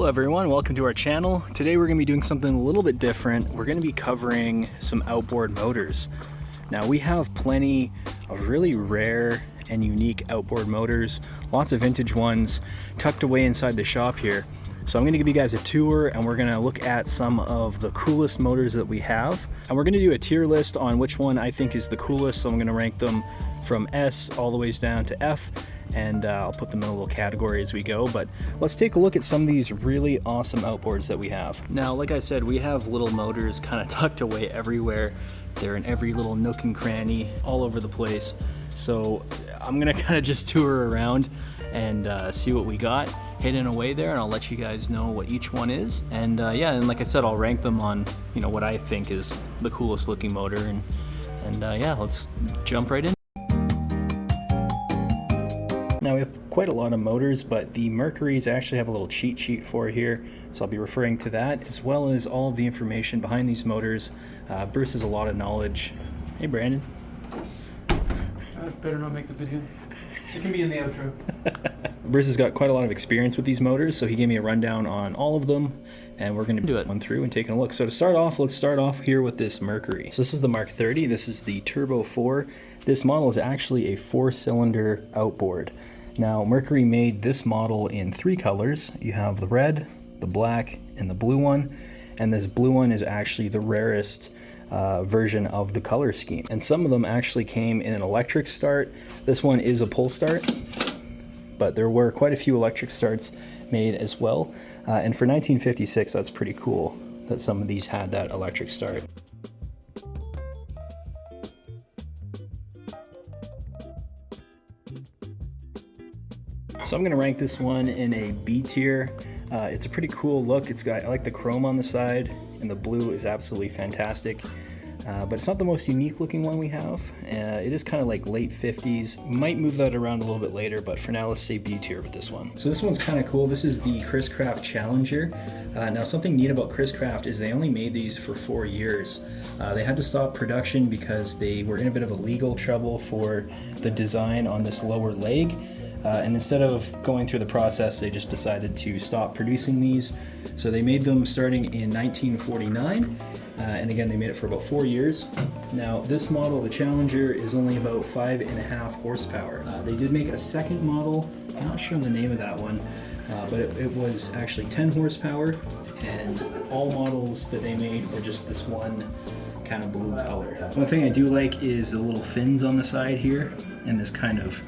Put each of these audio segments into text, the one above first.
Hello everyone, welcome to our channel. Today we're going to be doing something a little bit different. We're going to be covering some outboard motors. Now we have plenty of really rare and unique outboard motors, lots of vintage ones tucked away inside the shop here. So I'm going to give you guys a tour and we're going to look at some of the coolest motors that we have. And we're going to do a tier list on which one I think is the coolest. So I'm going to rank them from S all the ways down to F. And I'll put them in a little category as we go, but let's take a look at some of these really awesome outboards that we have. Now, like I said, we have little motors kind of tucked away everywhere. They're in every little nook and cranny all over the place. So I'm gonna kind of just tour around and see what we got hidden away there, and I'll let you guys know what each one is. And yeah, and like I said, I'll rank them on, you know, what I think is the coolest looking motor. And yeah, let's jump right in. Now we have quite a lot of motors, but the Mercuries actually have a little cheat sheet for here, so I'll be referring to that, as well as all of the information behind these motors. Bruce has a lot of knowledge. Hey Brandon. I better not make the video. It can be in the outro. Bruce has got quite a lot of experience with these motors, so he gave me a rundown on all of them, and we're going to do it one through and taking a look. So to start off, let's start off here with this Mercury. So this is the Mark 30. This is the Turbo 4. This model is actually a 4-cylinder outboard. Now, Mercury made this model in 3 colors. You have the red, the black, and the blue one. And this blue one is actually the rarest version of the color scheme. And some of them actually came in an electric start. This one is a pull start, but there were quite a few electric starts made as well. And for 1956, that's pretty cool that some of these had that electric start. So I'm going to rank this one in a B tier. It's a pretty cool look. I like the chrome on the side, and the blue is absolutely fantastic. But it's not the most unique looking one we have. It is kind of like late 50s. Might move that around a little bit later, but for now let's say B tier with this one. So this one's kind of cool. This is the Chris Craft Challenger. Now something neat about Chris Craft is they only made these for 4 years. They had to stop production because they were in a bit of a legal trouble for the design on this lower leg. And instead of going through the process, they just decided to stop producing these. So they made them starting in 1949, and again, they made it for about 4 years. Now, this model, the Challenger, is only about 5.5 horsepower. They did make a second model, I'm not sure the name of that one, but it was actually 10 horsepower, and all models that they made were just this one kind of blue color. One thing I do like is the little fins on the side here, and this kind of,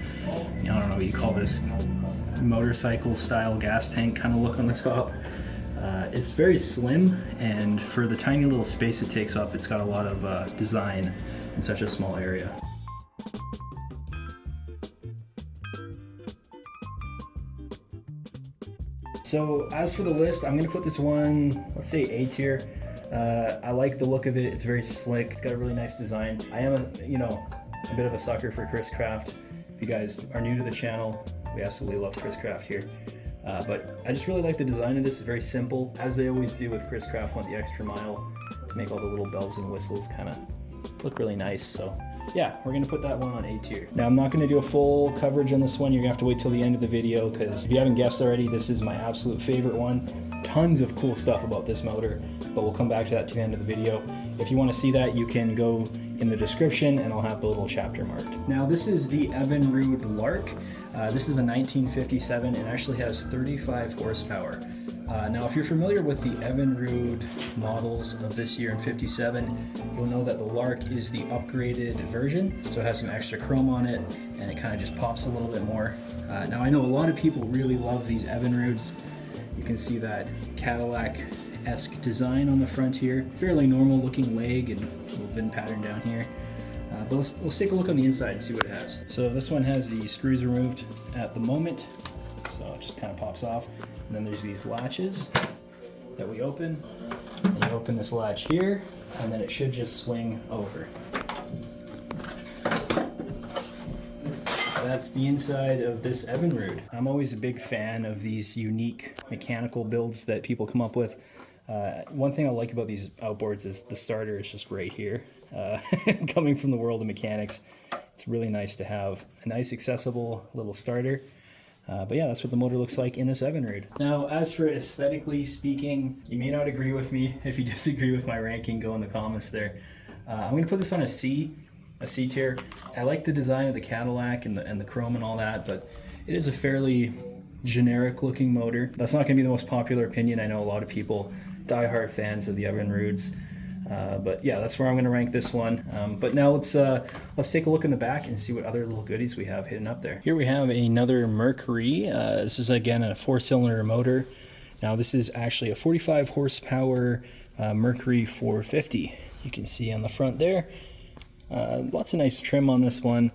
I don't know what you call this, motorcycle style gas tank kind of look on the top. It's very slim, and for the tiny little space it takes up, it's got a lot of design in such a small area. So as for the list, I'm going to put this one, let's say A tier. I like the look of it. It's very slick. It's got a really nice design. I am a bit of a sucker for Chris Craft. If you guys are new to the channel, we absolutely love Chris Craft here. But I just really like the design of this. It's very simple. As they always do with Chris Craft, went the extra mile to make all the little bells and whistles kind of look really nice. So yeah, we're gonna put that one on A tier. Now I'm not gonna do a full coverage on this one. You're gonna have to wait till the end of the video, because if you haven't guessed already, this is my absolute favorite one. Tons of cool stuff about this motor, but we'll come back to that to the end of the video. If you want to see that, you can go in the description and I'll have the little chapter marked. Now this is the Evinrude Lark. This is a 1957 and actually has 35 horsepower. Now if you're familiar with the Evinrude models of this year in 57, you'll know that the Lark is the upgraded version, so it has some extra chrome on it and it kind of just pops a little bit more. Now I know a lot of people really love these Evinrudes. You can see that Cadillac-esque design on the front here. Fairly normal looking leg and a little VIN pattern down here. But let's take a look on the inside and see what it has. So this one has the screws removed at the moment, so it just kind of pops off. And then there's these latches that we open. And you open this latch here, and then it should just swing over. That's the inside of this Evinrude. I'm always a big fan of these unique mechanical builds that people come up with. One thing I like about these outboards is the starter is just right here. Coming from the world of mechanics, it's really nice to have a nice accessible little starter. But yeah, that's what the motor looks like in this Evinrude. Now, as for aesthetically speaking, you may not agree with me. If you disagree with my ranking, go in the comments there. I'm going to put this on a C tier. I like the design of the Cadillac and the chrome and all that, but it is a fairly generic looking motor. That's not going to be the most popular opinion. I know a lot of people, diehard fans of the Evinrudes. But yeah, that's where I'm going to rank this one. But now let's take a look in the back and see what other little goodies we have hidden up there. Here we have another Mercury. This is again a 4-cylinder motor. Now this is actually a 45 horsepower Mercury 450. You can see on the front there. Lots of nice trim on this one.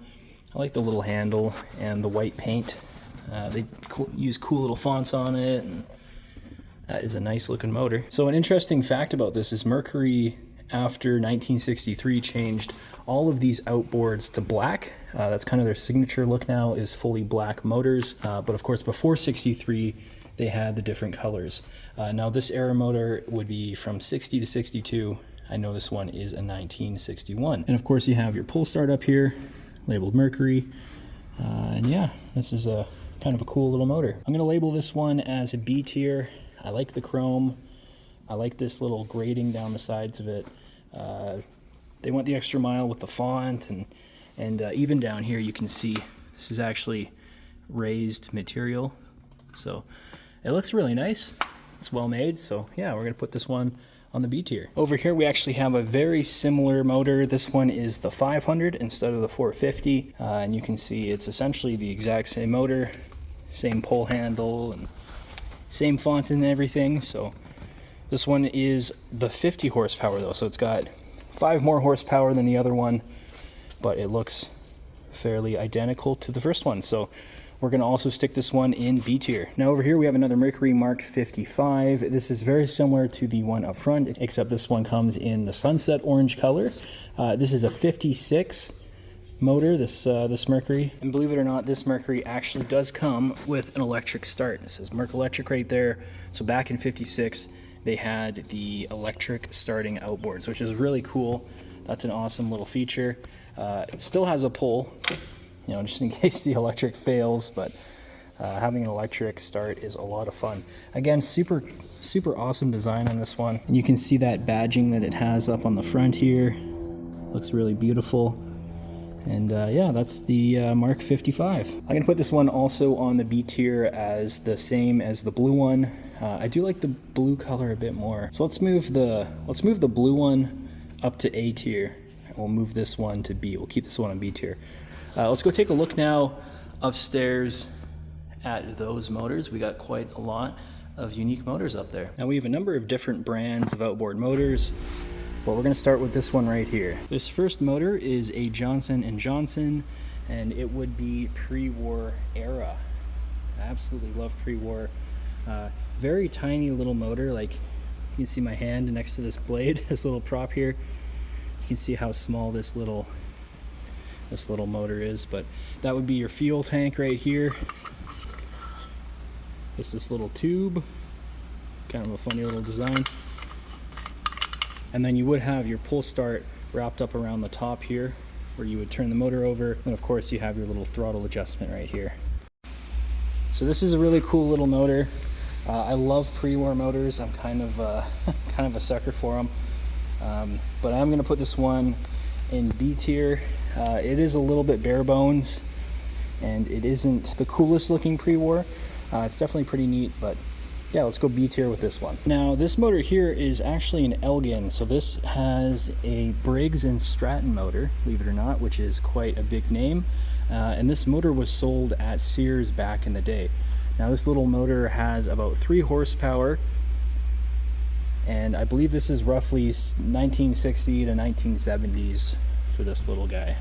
I like the little handle and the white paint. They use cool little fonts on it, and that is a nice looking motor. So an interesting fact about this is Mercury, after 1963, changed all of these outboards to black. That's kind of their signature look now, is fully black motors. But of course, before 63, they had the different colors. Now this era motor would be from 60 to 62. I know this one is a 1961. And of course you have your pull start up here, labeled Mercury. And yeah, this is a kind of a cool little motor. I'm gonna label this one as a B tier. I like the chrome. I like this little grating down the sides of it. They went the extra mile with the font, and even down here you can see this is actually raised material. So it looks really nice. It's well made. So yeah, we're gonna put this one on the B tier. Over here we actually have a very similar motor. This one is the 500 instead of the 450. And you can see it's essentially the exact same motor, same pull handle, and same font and everything. So this one is the 50 horsepower though, so it's got 5 more horsepower than the other one, but it looks fairly identical to the first one. So we're going to also stick this one in B tier. Now over here we have another Mercury Mark 55. This is very similar to the one up front, except this one comes in the sunset orange color. This is a 56 motor, this Mercury. And believe it or not, this Mercury actually does come with an electric start. It says Merc Electric right there. So back in 56, they had the electric starting outboards, which is really cool. That's an awesome little feature. It still has a pull, you know, just in case the electric fails, but having an electric start is a lot of fun. Again, super awesome design on this one. And you can see that badging that it has up on the front here. Looks really beautiful. And yeah, that's the Mark 55. I'm gonna put this one also on the B tier as the same as the blue one. I do like the blue color a bit more. So let's move the blue one up to A tier. We'll move this one to B. We'll keep this one on B tier. Let's go take a look now upstairs at those motors. We got quite a lot of unique motors up there. Now we have a number of different brands of outboard motors, but we're going to start with this one right here. This first motor is a Johnson & Johnson, and it would be pre-war era. I absolutely love pre-war. Very tiny little motor, like you can see my hand next to this blade, this little prop here. You can see how small this little motor is, but that would be your fuel tank right here. It's this little tube, kind of a funny little design. And then you would have your pull start wrapped up around the top here, where you would turn the motor over. And of course you have your little throttle adjustment right here. So this is a really cool little motor. I love pre-war motors. I'm kind of a sucker for them. But I'm gonna put this one in B tier. It is a little bit bare bones, and it isn't the coolest looking pre-war. It's definitely pretty neat, but yeah, let's go B tier with this one. Now this motor here is actually an Elgin, so this has a Briggs Stratton motor, believe it or not, which is quite a big name. And this motor was sold at Sears back in the day. Now this little motor has about 3 horsepower, and I believe this is roughly 1960 to 1970s for this little guy.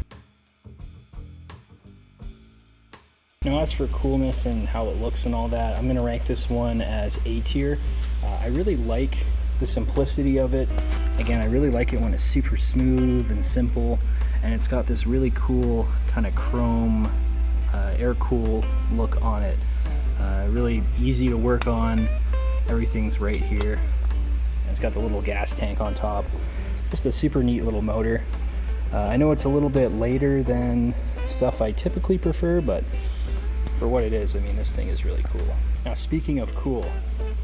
Now as for coolness and how it looks and all that, I'm going to rank this one as A tier. I really like the simplicity of it. Again, I really like it when it's super smooth and simple, and it's got this really cool kind of chrome air cool look on it. Really easy to work on. Everything's right here. And it's got the little gas tank on top. Just a super neat little motor. I know it's a little bit later than stuff I typically prefer, but for what it is, I mean, this thing is really cool. Now, speaking of cool,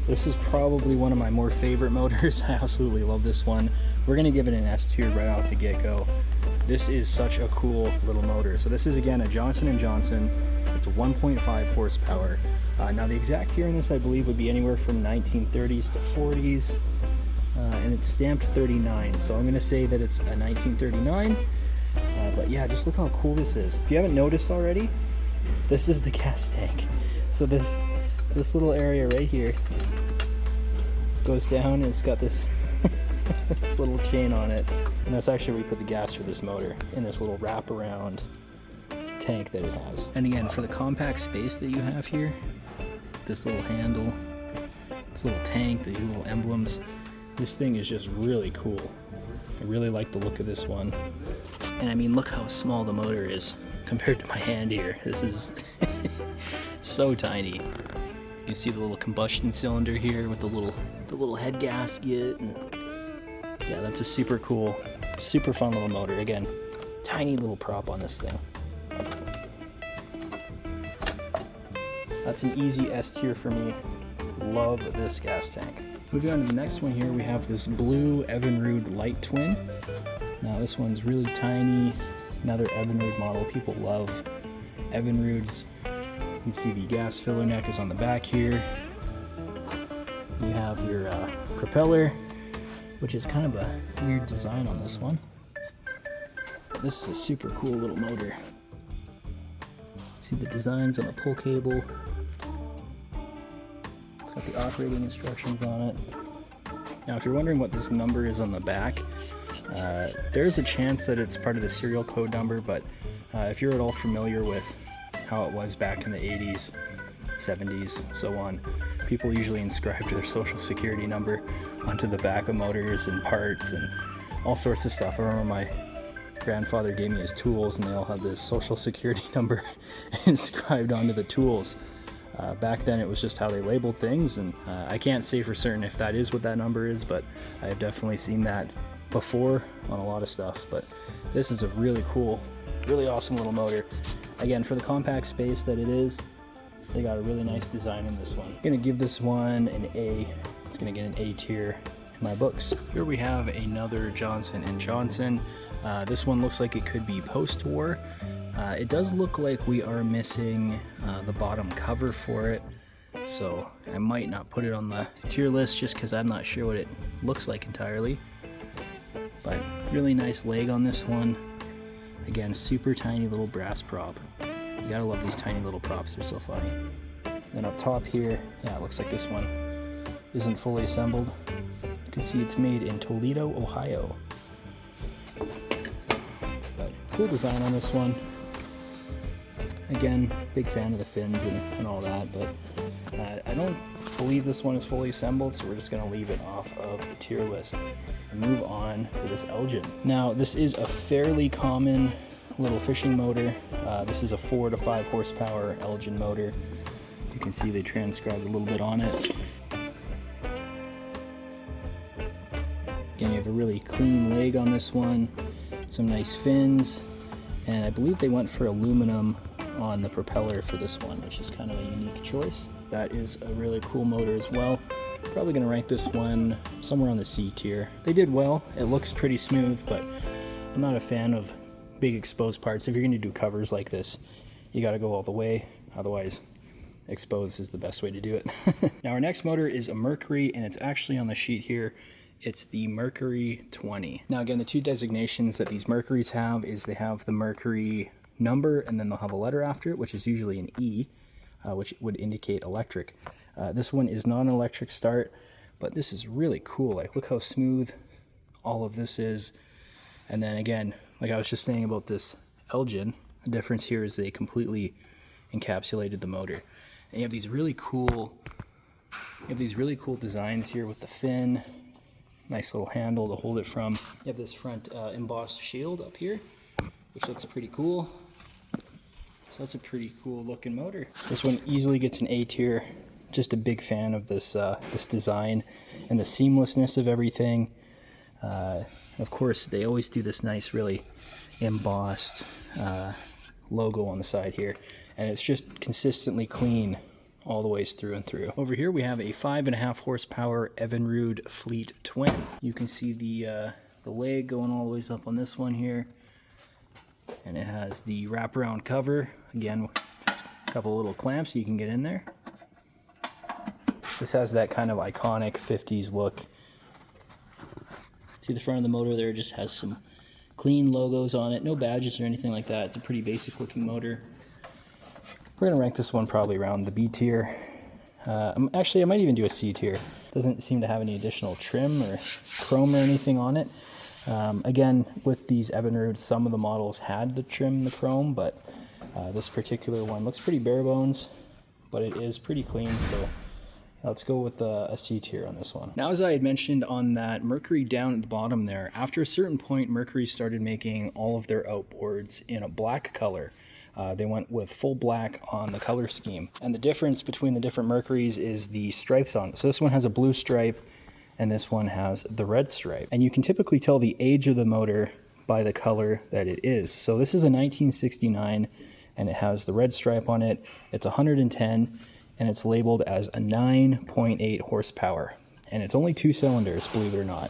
this is probably one of my more favorite motors. I absolutely love this one. We're gonna give it an S tier right off the get-go. This is such a cool little motor. So this is, again, a Johnson & Johnson. It's a 1.5 horsepower. Now the exact year in this, I believe, would be anywhere from 1930s to 40s. And it's stamped 39, so I'm gonna say that it's a 1939. But yeah, just look how cool this is. If you haven't noticed already, this is the gas tank. So this little area right here goes down, and it's got this this little chain on it, and that's actually where we put the gas for this motor, in this little wraparound tank that it has. And again, for the compact space that you have here, this little handle, this little tank, these little emblems, this thing is just really cool. I really like the look of this one. And I mean, look how small the motor is compared to my hand here. This is so tiny. You can see the little combustion cylinder here with the little head gasket, and yeah, that's a super cool, super fun little motor. Again, tiny little prop on this thing. That's an easy S tier for me. Love this gas tank. Moving on to the next one here, we have this blue Evinrude Lighttwin. Now this one's really tiny, another Evinrude model. People love Evinrudes. You can see the gas filler neck is on the back here. You have your propeller, which is kind of a weird design on this one. This is a super cool little motor. See the designs on the pull cable. It's got the operating instructions on it. Now, if you're wondering what this number is on the back, there's a chance that it's part of the serial code number, but if you're at all familiar with how it was back in the 80s, 70s, so on, people usually inscribed their social security number onto the back of motors and parts and all sorts of stuff. I remember my grandfather gave me his tools, and they all had this social security number inscribed onto the tools. Back then it was just how they labeled things, and I can't say for certain if that is what that number is, but I've definitely seen that before on a lot of stuff. But this is a really cool, really awesome little motor. Again, for the compact space that it is, they got a really nice design in this one. I'm gonna give this one an A. It's gonna get an A tier in my books. Here we have another Johnson & Johnson. This one looks like it could be post-war. It does look like we are missing the bottom cover for it, so I might not put it on the tier list just because I'm not sure what it looks like entirely. But really nice leg on this one. Again, super tiny little brass prop. You gotta love these tiny little props, they're so funny. Then up top here, yeah, it looks like this one isn't fully assembled. You can see it's made in Toledo, Ohio. But cool design on this one. Again, big fan of the fins and all that, but I don't believe this one is fully assembled, so we're just gonna leave it off of the tier list and move on to this Elgin. Now, this is a fairly common little fishing motor. This is a 4 to 5 horsepower Elgin motor. You can see they transcribed a little bit on it. Again, you have a really clean leg on this one, some nice fins, and I believe they went for aluminum on the propeller for this one, which is kind of a unique choice. That is a really cool motor as well. Probably gonna rank this one somewhere on the C tier. They did well. It looks pretty smooth, but I'm not a fan of big exposed parts. If you're gonna do covers like this, you gotta go all the way. Otherwise, exposed is the best way to do it. Now our next motor is a Mercury, and it's actually on the sheet here. It's the Mercury 20. Now again, the two designations that these Mercuries have is they have the Mercury number, and then they'll have a letter after it, which is usually an E, which would indicate electric. This one is non-electric start, but this is really cool. Like, look how smooth all of this is. And then again, like I was just saying about this Elgin, the difference here is they completely encapsulated the motor. And you have these really cool designs here with the fin, nice little handle to hold it from. You have this front embossed shield up here, which looks pretty cool. So that's a pretty cool looking motor. This one easily gets an A tier. Just a big fan of this this design and the seamlessness of everything. Of course, they always do this nice, really embossed logo on the side here. and it's just consistently clean all the ways through and through. Over here we have a 5.5 horsepower Evinrude Fleettwin. You can see the leg going all the ways up on this one here, and it has the wraparound cover. Again, a couple little clamps you can get in there. This has that kind of iconic 50s look. See the front of the motor there, just has some clean logos on it, no badges or anything like that. It's a pretty basic looking motor. We're gonna rank this one probably around the B tier. Actually, I might even do a C tier. Doesn't seem to have any additional trim or chrome or anything on it. Again, with these Evinrudes, some of the models had the trim, the chrome, but this particular one looks pretty bare bones, but it is pretty clean, so let's go with a C tier on this one. Now, as I had mentioned on that Mercury down at the bottom there, after a certain point, Mercury started making all of their outboards in a black color. They went with full black on the color scheme. And the difference between the different Mercuries is the stripes on it. So this one has a blue stripe, and this one has the red stripe. And you can typically tell the age of the motor by the color that it is. So this is a 1969, and it has the red stripe on it. It's 110, and it's labeled as a 9.8 horsepower. And it's only 2 cylinders, believe it or not.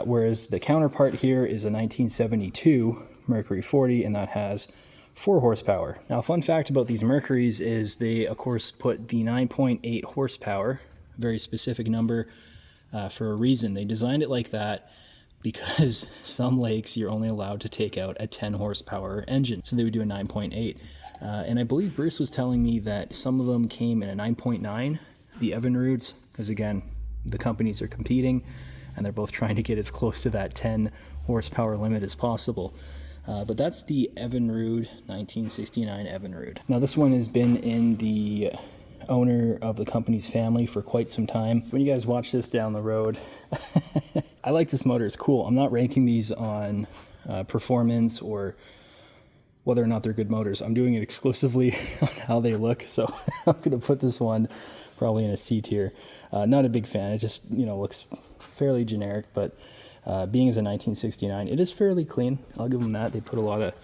Whereas the counterpart here is a 1972 Mercury 40, and that has 4 horsepower. Now, fun fact about these Mercuries is they, of course, put the 9.8 horsepower, very specific number, for a reason. They designed it like that because some lakes you're only allowed to take out a 10 horsepower engine. So they would do a 9.8. And I believe Bruce was telling me that some of them came in a 9.9, the Evinrudes, because again, the companies are competing and they're both trying to get as close to that 10 horsepower limit as possible. But that's the Evinrude 1969 Evinrude. Now this one has been in the owner of the company's family for quite some time. When you guys watch this down the road, I like this motor, it's cool. I'm not ranking these on performance or whether or not they're good motors. I'm doing it exclusively on how they look, so I'm gonna put this one probably in a C tier. Not a big fan, it just, you know, looks fairly generic, but being as a 1969, it is fairly clean. I'll give them that. They put a lot of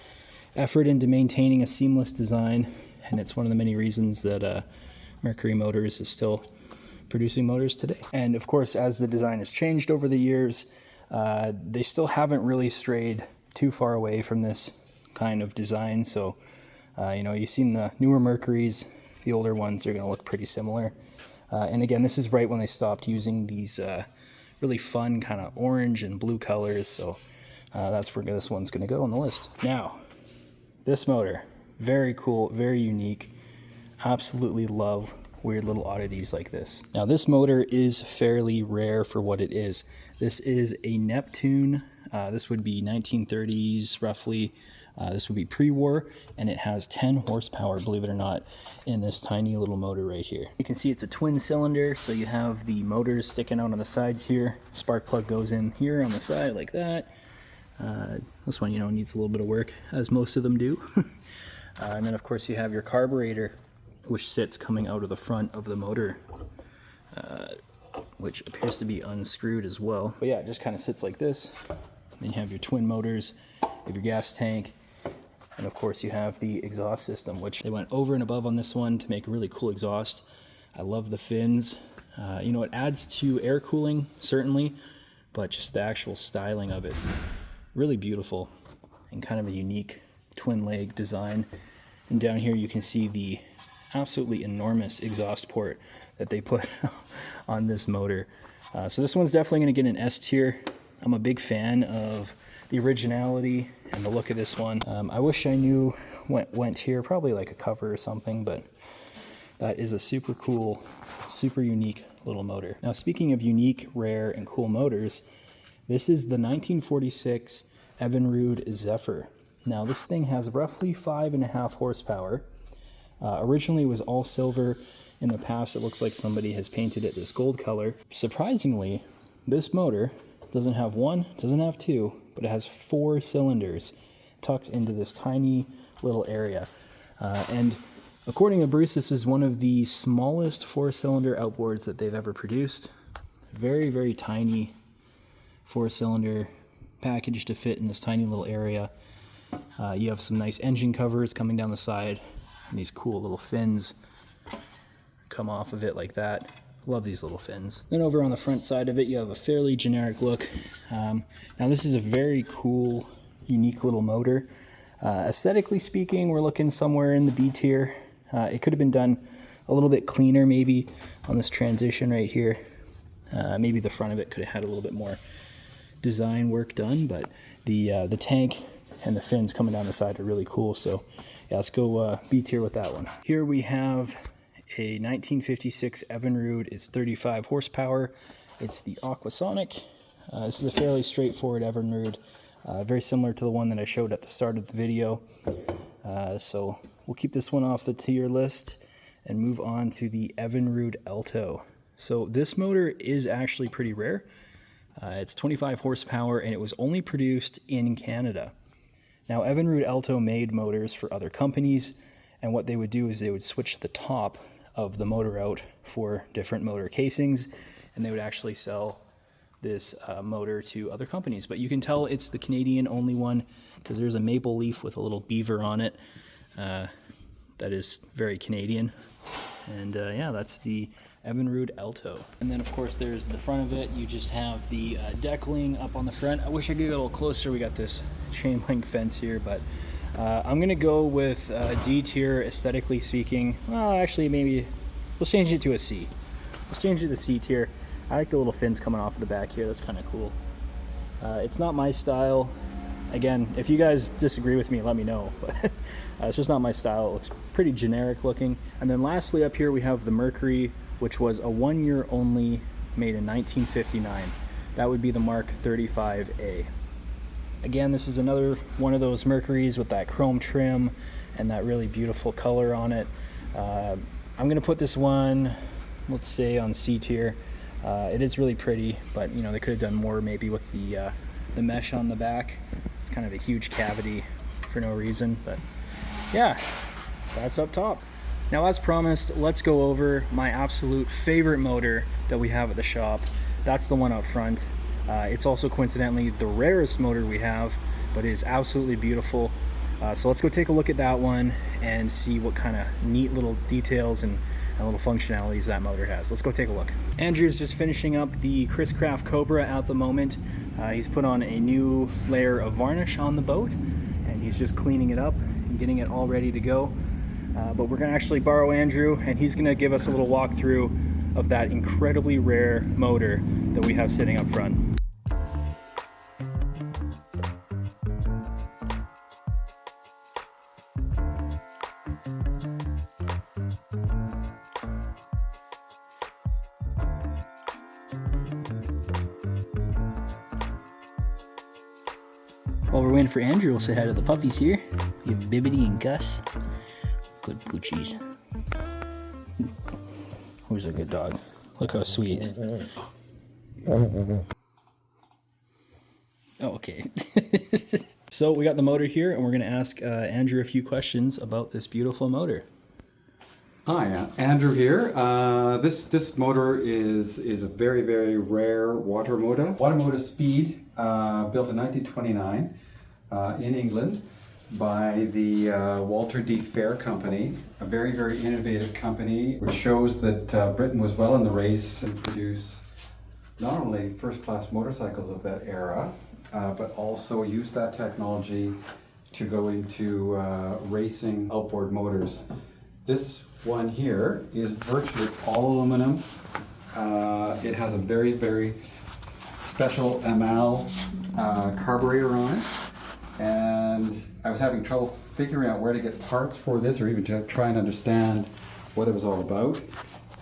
effort into maintaining a seamless design, and it's one of the many reasons that Mercury Motors is still producing motors today. And of course, as the design has changed over the years, they still haven't really strayed too far away from this kind of design. So, you know, you've seen the newer Mercuries, the older ones are going to look pretty similar. And again, this is right when they stopped using these really fun kind of orange and blue colors, so that's where this one's going to go on the list. Now, this motor, very cool, very unique. Absolutely love weird little oddities like this. Now, this motor is fairly rare for what it is. This is a Neptune. This would be 1930s roughly. This would be pre-war, and it has 10 horsepower, believe it or not, in this tiny little motor right here. You can see it's a twin cylinder, so you have the motors sticking out on the sides here. Spark plug goes in here on the side like that. This one, you know, needs a little bit of work, as most of them do. And then, of course, you have your carburetor, which sits coming out of the front of the motor, which appears to be unscrewed as well. But yeah, it just kind of sits like this. Then you have your twin motors, you have your gas tank, and of course you have the exhaust system, which they went over and above on this one to make a really cool exhaust. I love the fins. You know, it adds to air cooling, certainly, but just the actual styling of it, really beautiful and kind of a unique twin leg design. And down here you can see the absolutely enormous exhaust port that they put on this motor. So this one's definitely going to get an S tier. I'm a big fan of the originality and the look of this one. I wish I knew what went here, probably like a cover or something, but that is a super cool, super unique little motor. Now, speaking of unique, rare, and cool motors, this is the 1946 Evinrude Zephyr. Now, this thing has roughly 5.5 horsepower. Originally it was all silver. In the past, it looks like somebody has painted it this gold color. Surprisingly, this motor doesn't have one, doesn't have two, but it has 4 cylinders tucked into this tiny little area. And according to Bruce, this is one of the smallest 4-cylinder outboards that they've ever produced. Very, very tiny 4-cylinder package to fit in this tiny little area. You have some nice engine covers coming down the side. And these cool little fins come off of it like that. Love these little fins. Then over on the front side of it, you have a fairly generic look. Now this is a very cool, unique little motor. Aesthetically speaking, we're looking somewhere in the B tier. It could have been done a little bit cleaner maybe on this transition right here. Maybe the front of it could have had a little bit more design work done, but the tank and the fins coming down the side are really cool. So yeah, let's go B tier with that one. Here we have a 1956 Evinrude. It's 35 horsepower. It's the Aquasonic. This is a fairly straightforward Evinrude, very similar to the one that I showed at the start of the video. So we'll keep this one off the tier list and move on to the Evinrude Elto. So this motor is actually pretty rare. It's 25 horsepower and it was only produced in Canada. Now Evinrude Elto made motors for other companies, and what they would do is they would switch the top of the motor out for different motor casings, and they would actually sell this motor to other companies. But you can tell it's the Canadian only one because there's a maple leaf with a little beaver on it. That is very Canadian. And yeah, that's the Evinrude Elto. And then of course there's the front of it. You just have the deckling up on the front. I wish I could get a little closer. We got this chain link fence here, but I'm gonna go with D tier aesthetically speaking. Well, actually maybe we'll change it to a C. Let's change it to C tier. I like the little fins coming off of the back here. That's kind of cool. It's not my style. Again, if you guys disagree with me, let me know. But it's just not my style. It looks pretty generic looking. And then lastly up here we have the Mercury, which was a 1 year only, made in 1959. That would be the Mark 35A. Again, this is another one of those Mercuries with that chrome trim and that really beautiful color on it. I'm gonna put this one, let's say, on C tier. It is really pretty, but you know, they could have done more maybe with the mesh on the back. It's kind of a huge cavity for no reason, but yeah, that's up top. Now, as promised, let's go over my absolute favorite motor that we have at the shop. That's the one up front. It's also coincidentally the rarest motor we have, but it is absolutely beautiful. So let's go take a look at that one and see what kind of neat little details and little functionalities that motor has. Let's go take a look. Andrew's just finishing up the Chris Craft Cobra at the moment. He's put on a new layer of varnish on the boat, and he's just cleaning it up and getting it all ready to go. But we're gonna actually borrow Andrew, and he's gonna give us a little walkthrough of that incredibly rare motor that we have sitting up front. While we're waiting for Andrew, we'll say hi to the puppies here. You have Bibbidi and Gus. Good poochies. Who's a good dog? Look how sweet. Oh, okay. So we got the motor here, and we're going to ask Andrew a few questions about this beautiful motor. Hi, Andrew here. This motor is a very, very rare Watermota. Watermota Speed, built in 1929 in England by the Walter D. Fair Company, a very, very innovative company, which shows that Britain was well in the race and produce not only first-class motorcycles of that era, but also use that technology to go into racing outboard motors. This one here is virtually all aluminum. It has a very, very special ML carburetor on it, and I was having trouble figuring out where to get parts for this, or even to try and understand what it was all about.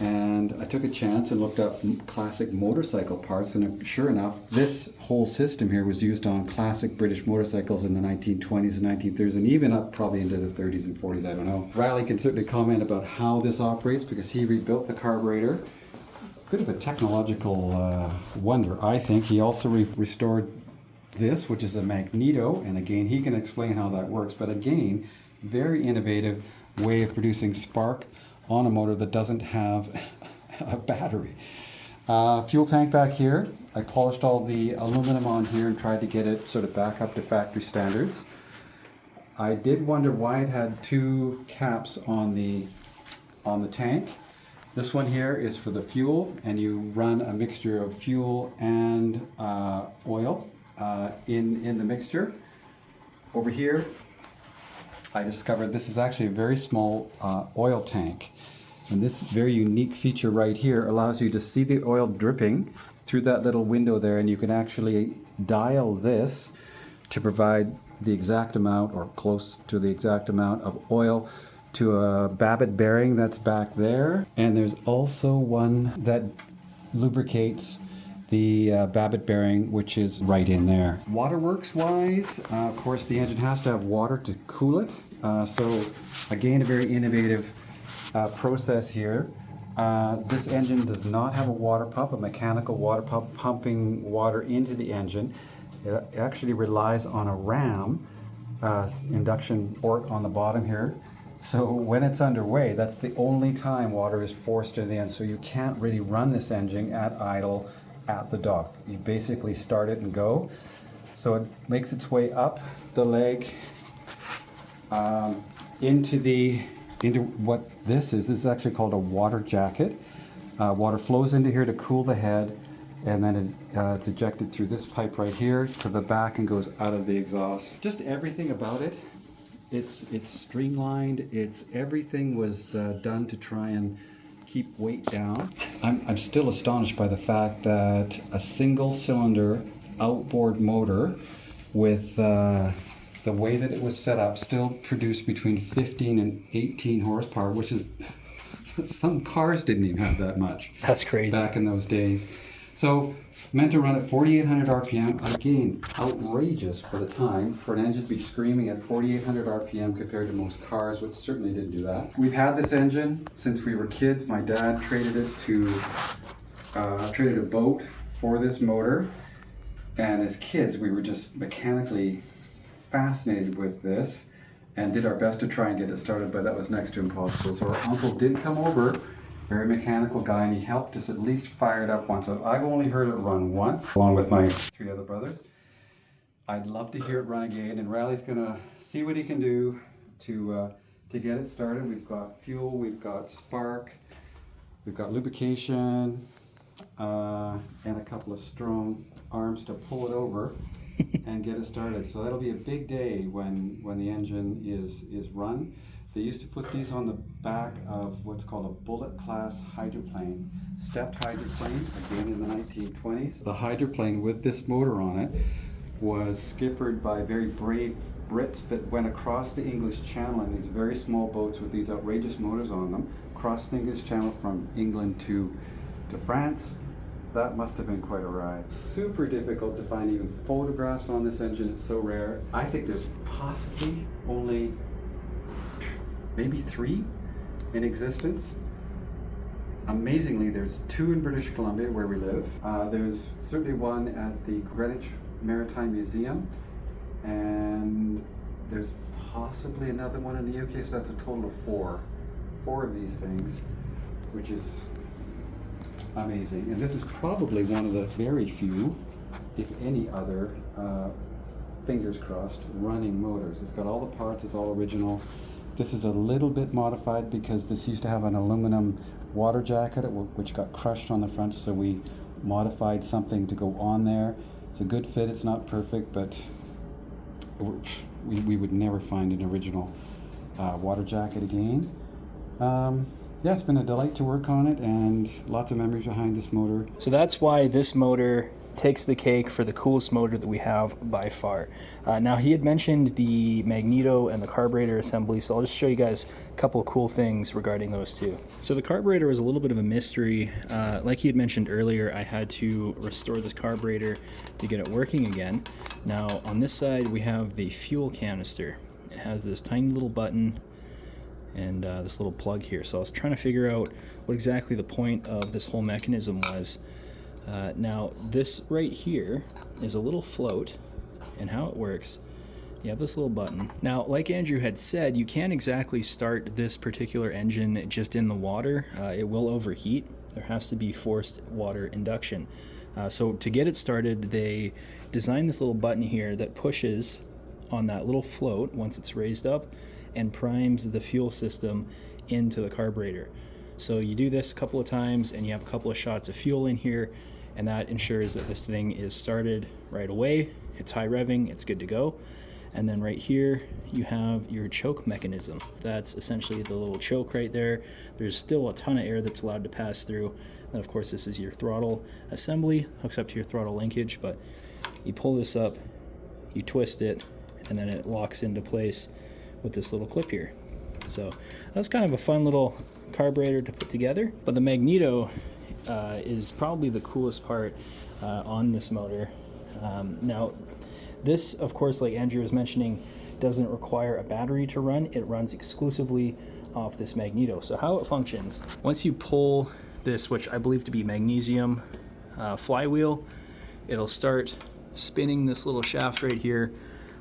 And I took a chance and looked up classic motorcycle parts, and sure enough, this whole system here was used on classic British motorcycles in the 1920s and 1930s, and even up probably into the 30s and 40s, I don't know. Riley can certainly comment about how this operates, because he rebuilt the carburetor. Bit of a technological wonder, I think. He also restored this, which is a magneto, and again, he can explain how that works, but again, very innovative way of producing spark on a motor that doesn't have a battery. Fuel tank back here. I polished all the aluminum on here and tried to get it sort of back up to factory standards. I did wonder why it had two caps on the tank. This one here is for the fuel, and you run a mixture of fuel and oil in the mixture. Over here, I discovered this is actually a very small oil tank. And this very unique feature right here allows you to see the oil dripping through that little window there, and you can actually dial this to provide the exact amount, or close to the exact amount, of oil to a Babbitt bearing that's back there. And there's also one that lubricates the Babbitt bearing, which is right in there. Waterworks wise, of course the engine has to have water to cool it. So again, a very innovative process here. This engine does not have a water pump, a mechanical water pump pumping water into the engine. It actually relies on a ram induction port on the bottom here. So when it's underway, that's the only time water is forced into the engine. So you can't really run this engine at idle at the dock. You basically start it and go. So it makes its way up the leg into what this is. This is actually called a water jacket. Water flows into here to cool the head, and then it's ejected through this pipe right here to the back and goes out of the exhaust. Just everything about it. It's streamlined. Everything was done to try and keep weight down. I'm still astonished by the fact that a single cylinder outboard motor with the way that it was set up still produced between 15 and 18 horsepower, which is, some cars didn't even have that much. That's crazy. Back in those days. So, meant to run at 4,800 RPM. Again, outrageous for the time, for an engine to be screaming at 4,800 RPM compared to most cars, which certainly didn't do that. We've had this engine since we were kids. My dad traded it to, traded a boat for this motor. And as kids, we were just mechanically fascinated with this and did our best to try and get it started, but that was next to impossible. So our uncle did come over, very mechanical guy, and he helped us at least fire it up once. So I've only heard it run once, along with my 3 other brothers. I'd love to hear it run again, and Riley's gonna see what he can do to get it started. We've got fuel, we've got spark, we've got lubrication, and a couple of strong arms to pull it over and get it started. So that'll be a big day when the engine is run. They used to put these on the back of what's called a bullet class hydroplane, stepped hydroplane, again in the 1920s. The hydroplane with this motor on it was skippered by very brave Brits that went across the English Channel in these very small boats with these outrageous motors on them, across the English Channel from England to France. That must have been quite a ride. Super difficult to find even photographs on this engine. It's so rare. I think there's possibly only maybe 3 in existence. Amazingly, there's 2 in British Columbia where we live. There's certainly one at the Greenwich Maritime Museum, and there's possibly another one in the UK, so that's a total of 4 of these things, which is amazing. And this is probably one of the very few, if any other, fingers crossed, running motors. It's got all the parts, it's all original. This is a little bit modified because this used to have an aluminum water jacket which got crushed on the front, so we modified something to go on there. It's a good fit, it's not perfect, but we would never find an original water jacket again. Yeah, it's been a delight to work on it, and lots of memories behind this motor. So that's why this motor takes the cake for the coolest motor that we have by far. Now, he had mentioned the magneto and the carburetor assembly, so I'll just show you guys a couple of cool things regarding those two. So the carburetor is a little bit of a mystery. Like he had mentioned earlier, I had to restore this carburetor to get it working again. Now, on this side, we have the fuel canister. It has this tiny little button and this little plug here. So I was trying to figure out what exactly the point of this whole mechanism was. Now, this right here is a little float, and how it works, you have this little button. Now, like Andrew had said, you can't exactly start this particular engine just in the water. It will overheat. There has to be forced water induction. So to get it started, they designed this little button here that pushes on that little float once it's raised up and primes the fuel system into the carburetor. So you do this a couple of times and you have a couple of shots of fuel in here, and that ensures that this thing is started right away. It's high revving, it's good to go. And then right here you have your choke mechanism. That's essentially the little choke right there. There's still a ton of air that's allowed to pass through. And of course this is your throttle assembly, hooks up to your throttle linkage, but you pull this up, you twist it, and then it locks into place with this little clip here. So that's kind of a fun little carburetor to put together. But the magneto is probably the coolest part on this motor. Now this, of course, like Andrew was mentioning, doesn't require a battery to run. It runs exclusively off this magneto. So how it functions, once you pull this, which I believe to be magnesium flywheel, it'll start spinning this little shaft right here,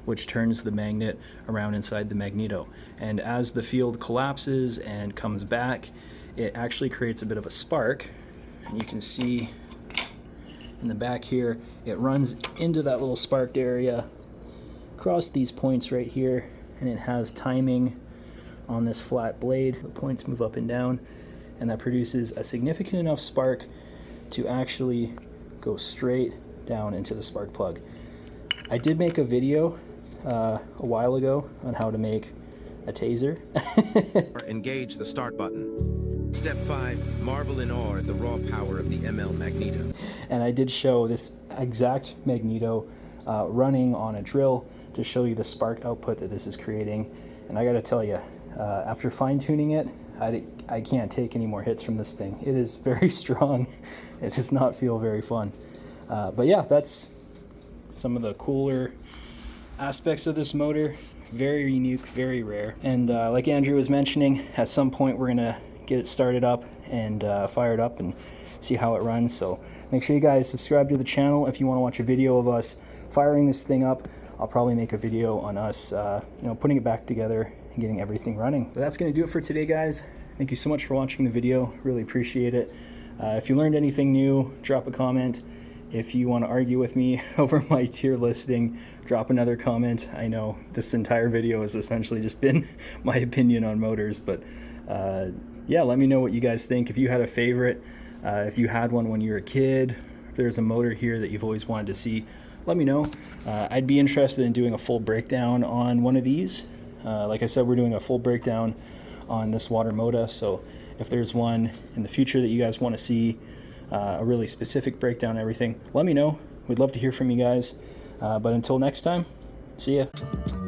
which turns the magnet around inside the magneto. And as the field collapses and comes back, it actually creates a bit of a spark. And you can see in the back here, it runs into that little sparked area, across these points right here, and it has timing on this flat blade. The points move up and down, and that produces a significant enough spark to actually go straight down into the spark plug. I did make a video a while ago on how to make a taser. Engage the start button. Step 5, marvel in awe at the raw power of the ML magneto. And I did show this exact magneto running on a drill to show you the spark output that this is creating. And I gotta tell you, after fine-tuning it, I can't take any more hits from this thing. It is very strong. It does not feel very fun. But yeah, that's some of the cooler aspects of this motor. Very unique, very rare. And like Andrew was mentioning, at some point we're gonna get it started up and fired up and see how it runs. So make sure you guys subscribe to the channel if you want to watch a video of us firing this thing up. I'll probably make a video on us putting it back together and getting everything running. But that's going to do it for today, guys. Thank you so much for watching the video. Really appreciate it. If you learned anything new, drop a comment. If you want to argue with me over my tier listing, drop another comment. I know this entire video has essentially just been my opinion on motors, but yeah, let me know what you guys think. If you had a favorite, if you had one when you were a kid, if there's a motor here that you've always wanted to see, let me know. I'd be interested in doing a full breakdown on one of these. Like I said, we're doing a full breakdown on this Watermota, so if there's one in the future that you guys want to see, a really specific breakdown and everything, let me know. We'd love to hear from you guys. But until next time, see ya.